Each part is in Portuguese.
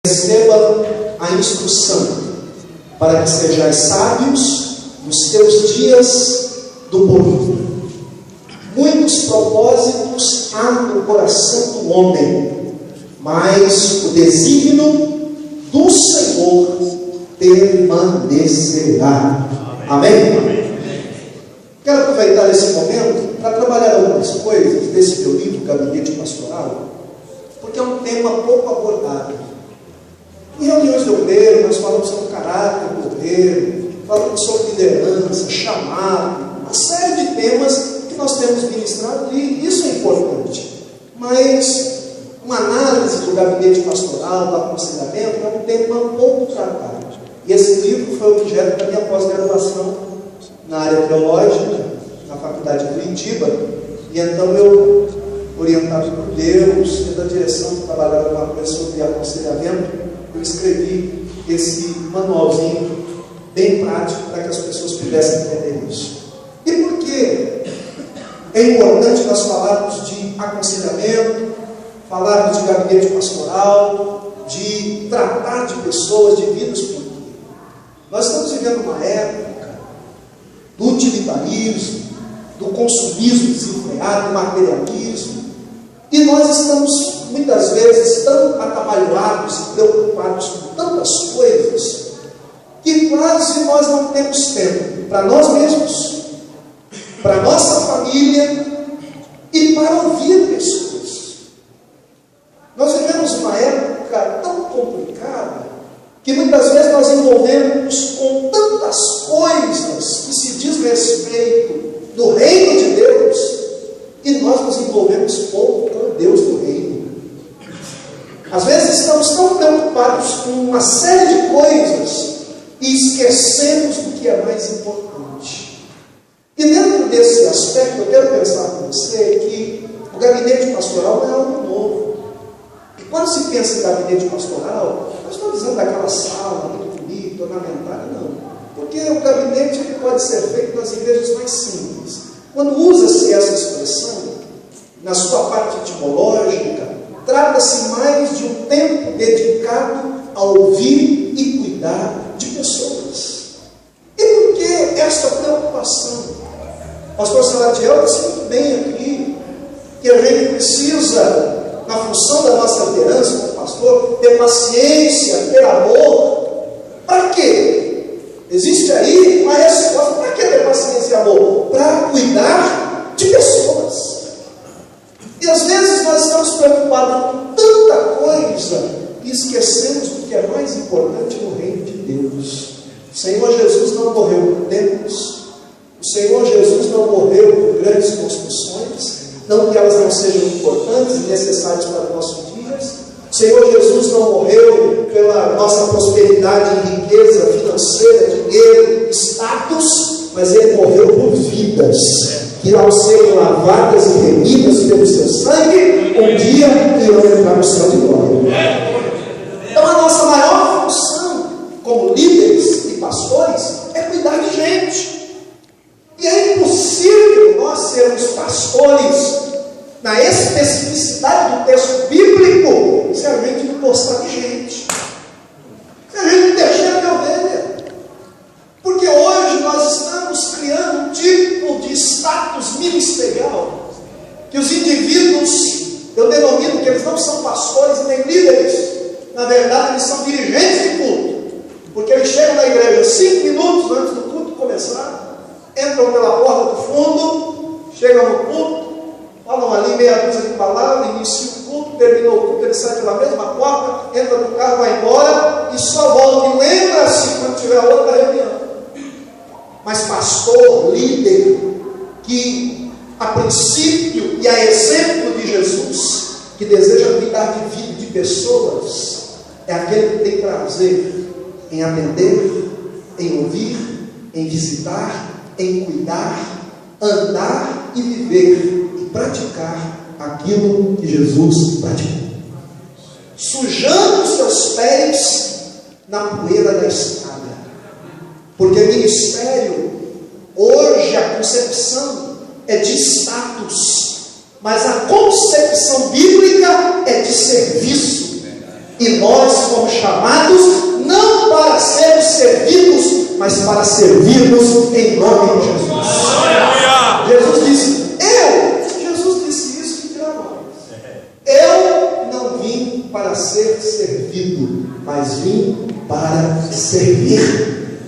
receba a instrução para que sejais sábios nos teus dias do porvir. Muitos propósitos há no coração do homem, mas o desígnio do Senhor permanecerá. Amém? Amém? Quero aproveitar esse momento para trabalhar algumas coisas desse meu livro, Gabinete Pastoral, porque é um tema pouco abordado. Em reuniões de obreiro, nós falamos sobre caráter do obreiro, falamos sobre liderança, chamado, uma série de temas que nós temos ministrado, e isso é importante. Mas uma análise do gabinete pastoral, do aconselhamento, é um tema pouco tratado. E esse livro foi objeto da minha pós-graduação na área teológica, na Faculdade de Curitiba, e então eu, orientado por Deus, tendo a direção de trabalhar alguma coisa sobre aconselhamento, eu escrevi esse manualzinho bem prático para que as pessoas pudessem entender isso. E por que é importante nós falarmos de aconselhamento, falarmos de gabinete pastoral, de tratar de pessoas, de vidas? Porque nós estamos vivendo uma época do utilitarismo, do consumismo desenfreado, do materialismo, e nós estamos muitas vezes tão atabalhoados e preocupados com tantas coisas que quase nós não temos tempo para nós mesmos, para nossa família e para ouvir pessoas. Nós vivemos uma época tão complicada que muitas vezes nós envolvemos com tantas coisas que se diz respeito do reino de Deus e nós nos envolvemos pouco com Deus do reino. Às vezes estamos tão preocupados com uma série de coisas e esquecemos do que é mais importante. E dentro desse aspecto, eu quero pensar com você que o gabinete pastoral não é algo novo. E quando se pensa em gabinete pastoral, não estou dizendo daquela sala muito bonita, ornamentada, não. Porque o gabinete ele pode ser feito nas igrejas mais simples. Quando usa-se essa expressão, na sua parte etimológica, trata-se mais de um tempo dedicado a ouvir e cuidar de pessoas. E por que esta preocupação? O pastor Salatiel disse muito bem aqui que a gente precisa, na função da nossa liderança como pastor, ter paciência, ter amor. Para quê? Existe aí uma resposta. Para que ter paciência e amor? Para cuidar de pessoas. E às vezes nós estamos preocupados com tanta coisa e esquecemos do que é mais importante no reino de Deus. O Senhor Jesus não morreu por templos, o Senhor Jesus não morreu por grandes construções, não que elas não sejam importantes e necessárias para nossos dias. O Senhor Jesus não morreu pela nossa prosperidade e riqueza financeira, dinheiro, status, mas Ele morreu por vidas que, ao serem lavadas e remidas pelo seu sangue, um dia irão entrar no céu de glória. Então a nossa maior função como líderes e pastores é cuidar de gente. E é impossível nós sermos pastores na especificidade do texto bíblico se a gente não gostar de gente, se a gente não deixar de ovelha. Porque hoje nós estamos criando um tipo de status ministerial que os indivíduos, eu denomino que eles não são pastores nem líderes, na verdade eles são dirigentes de culto, porque eles chegam na igreja 5 minutos antes do culto começar, entram pela porta do fundo, chegam no culto, falam ali meia dúzia de palavras, iniciam o culto, terminou o culto, ele sai pela mesma porta, entra no carro, vai embora e só volta e lembra-se quando tiver outra reunião. Mas pastor, líder, que a princípio e a exemplo de Jesus, que deseja cuidar de vida de pessoas, é aquele que tem prazer em atender, em ouvir, em visitar, em cuidar, andar e viver e praticar aquilo que Jesus praticou, sujando seus pés na poeira da estrada. Porque ministério, hoje a concepção é de status, mas a concepção bíblica é de serviço. E nós fomos chamados não para sermos servidos, mas para servirmos em nome de Jesus. Jesus disse, Jesus disse isso que dirá nós. Eu não vim para ser servido, mas vim para servir.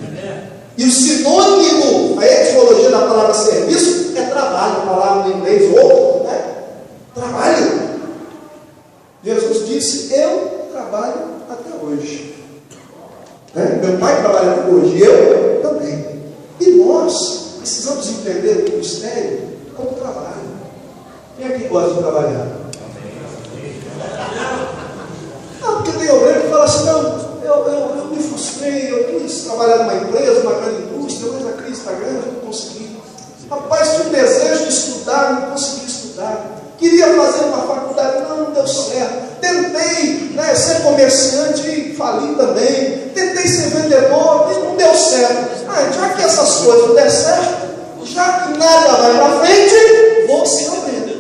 E o sinônimo, a etimologia da palavra serviço é trabalho, a palavra em inglês outro, né? Trabalho. Jesus disse, eu trabalho até hoje. Meu pai trabalha até hoje, e eu também. E nós precisamos entender o ministério como trabalho. Quem é que gosta de trabalhar? Não, porque tem obreiro que fala assim, não, eu me frustrei, eu quis trabalhar numa empresa, numa grande indústria, mas a crise está grande, eu não consegui. Rapaz, tinha um desejo de estudar, não consegui estudar. Queria fazer uma faculdade, não deu certo. Tentei ser comerciante e fali também. Tentei ser vendedor, mas não deu certo. Já que essas coisas não der certo, já que nada vai para frente, vou ser obreiro.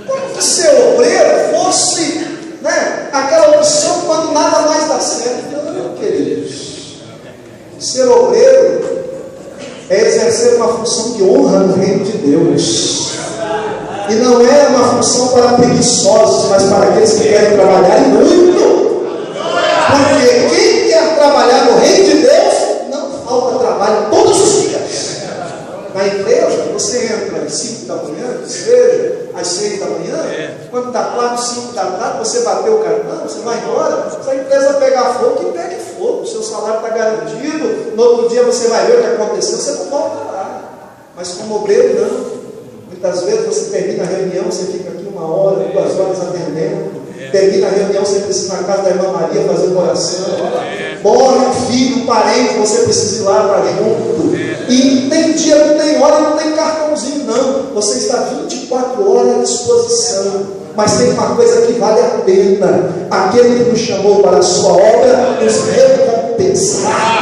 Como que ser obreiro fosse aquela opção quando nada mais dá certo? Não, queridos. Ser obreiro é exercer uma função que honra no reino de Deus. E não é uma função para preguiçosos, mas para aqueles que querem trabalhar e muito. Porque quem quer trabalhar no reino de Deus, não falta trabalho todos os dias. Na empresa, você entra às 5 da manhã, seja às 6 da manhã, quando dá 4, 5 da tarde, você bateu o cartão, você vai embora, se a empresa pegar fogo, que pegue fogo, o seu salário está garantido, no outro dia você vai ver o que aconteceu, você não volta lá. Mas como obreiro, não. Muitas vezes você termina a reunião, você fica aqui 1 hora, 2 horas atendendo. Termina a reunião, você precisa ir na casa da irmã Maria fazer uma oração. Morre um filho, um parente, você precisa ir lá para junto. E tem dia, não tem hora, não tem cartãozinho, não. Você está 24 horas à disposição. Mas tem uma coisa que vale a pena: aquele que nos chamou para a sua obra nos recompensará.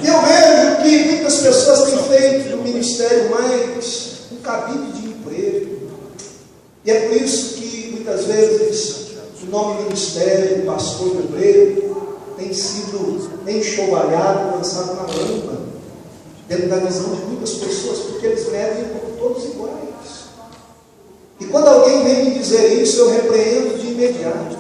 Eu vejo que muitas pessoas têm feito do ministério mais um cabide de emprego. E é por isso que muitas vezes o nome ministério, pastor e obreiro, tem sido enxovalhado, lançado na lama, dentro da visão de muitas pessoas, porque eles medem como todos iguais. E quando alguém vem me dizer isso, eu repreendo de imediato,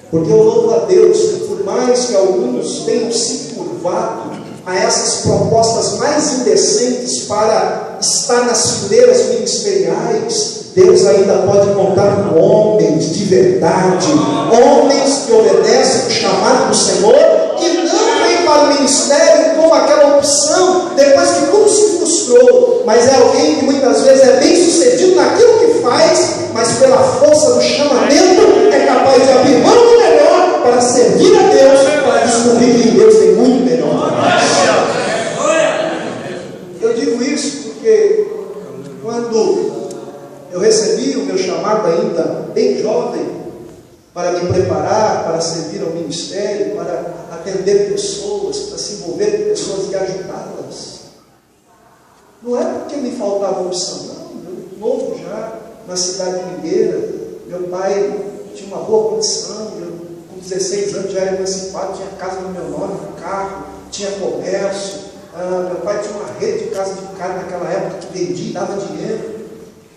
porque eu louvo a Deus que, por mais que alguns tenham se curvado a essas propostas mais indecentes para estar nas fileiras ministeriais, Deus ainda pode contar com homens de verdade, homens que obedecem o chamado do Senhor, que não vem para o ministério como aquela opção depois que tudo se frustrou, mas é alguém que muitas vezes é bem sucedido naquilo que faz, mas pela força do chamamento é capaz de abrir mão do melhor para servir a Deus, para descobrir que em Deus tem muito melhor para nós. Eu digo isso porque quando eu recebi o meu chamado ainda bem jovem, para me preparar, para servir ao ministério, para atender pessoas, para se envolver com pessoas e ajudá-las. Não é porque me faltava opção, não. Eu novo já, na cidade de Ligueira, meu pai tinha uma boa condição, eu com 16 anos já era emancipado, tinha casa no meu nome, carro, tinha comércio, meu pai tinha uma rede de casa de carne naquela época que vendia e dava dinheiro.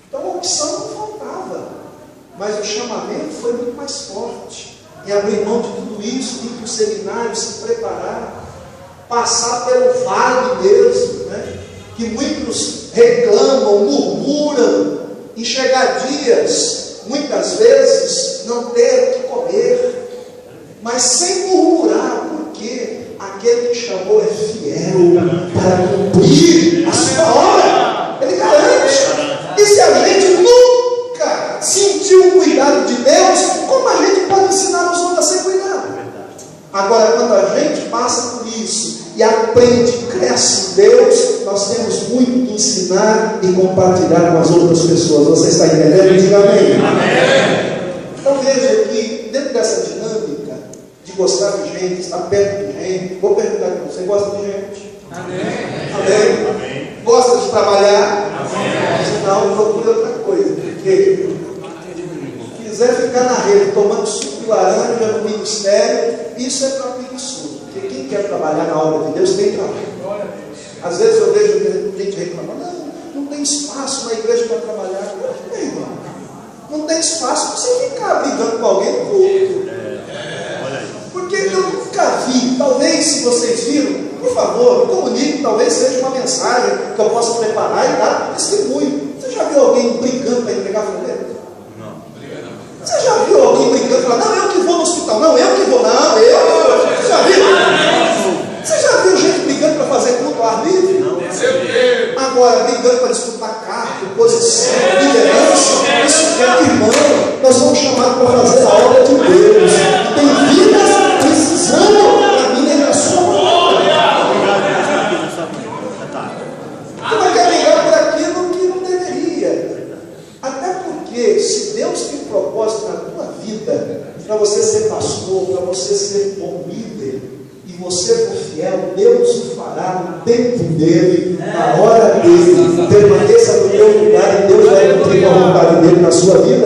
Então a opção não faltava, mas o chamamento foi muito mais forte. E abrir mão de tudo isso, ir para o seminário, se preparar, passar pelo vale mesmo, que muitos reclamam, murmuram, em chegar dias, muitas vezes, não ter o que comer, mas sem murmurar, porque aquele que chamou é fiel para cumprir a sua obra. Ele garante. E se a gente nunca sentiu o cuidado de Deus, como a gente pode ensinar os outros a ser cuidado? Agora, quando a gente passa por isso e aprende, cresce em Deus, nós temos muito que ensinar e compartilhar com as outras pessoas. Você está entendendo? Diga amém. Amém. Então veja que dentro dessa dinâmica de gostar de gente, estar perto de gente, vou perguntar para você: gosta de gente? Amém. Amém. Amém. Gosta de trabalhar? Amém. Senão procura outra coisa, porque quiser ficar na rede tomando suco de laranja no ministério, isso é para preguiçoso. Porque quem quer trabalhar na obra de Deus tem trabalho. Às vezes eu vejo gente reclamando, não tem espaço na igreja para trabalhar. Não tem, irmão. Não tem espaço para você ficar brigando com alguém no culto. Porque eu nunca vi, talvez se vocês viram, por favor, comunique, talvez seja uma mensagem que eu possa preparar e dar testemunho. Você já viu alguém brigando para entregar folheto? Não. Você já viu alguém brigando para falar, não, eu que vou no hospital, não, eu que vou, não, eu que vou. Você já viu? Você já viu gente brigando para fazer culto ao ar livre? Não. Agora, brigando para disputar cargo, posição, liderança, isso é irmão. Nós somos chamados para fazer a obra de Deus. E tem vidas precisando da minha e da sua obra. Tu não quer brigar por aquilo que não deveria. Até porque, se Deus tem um propósito na tua vida, para você ser pastor, para você ser bom líder, e você for fiel, Deus o fará no tempo dele, na hora dele. Permaneça no teu lugar e Deus vai cumprir a vontade dele na sua vida.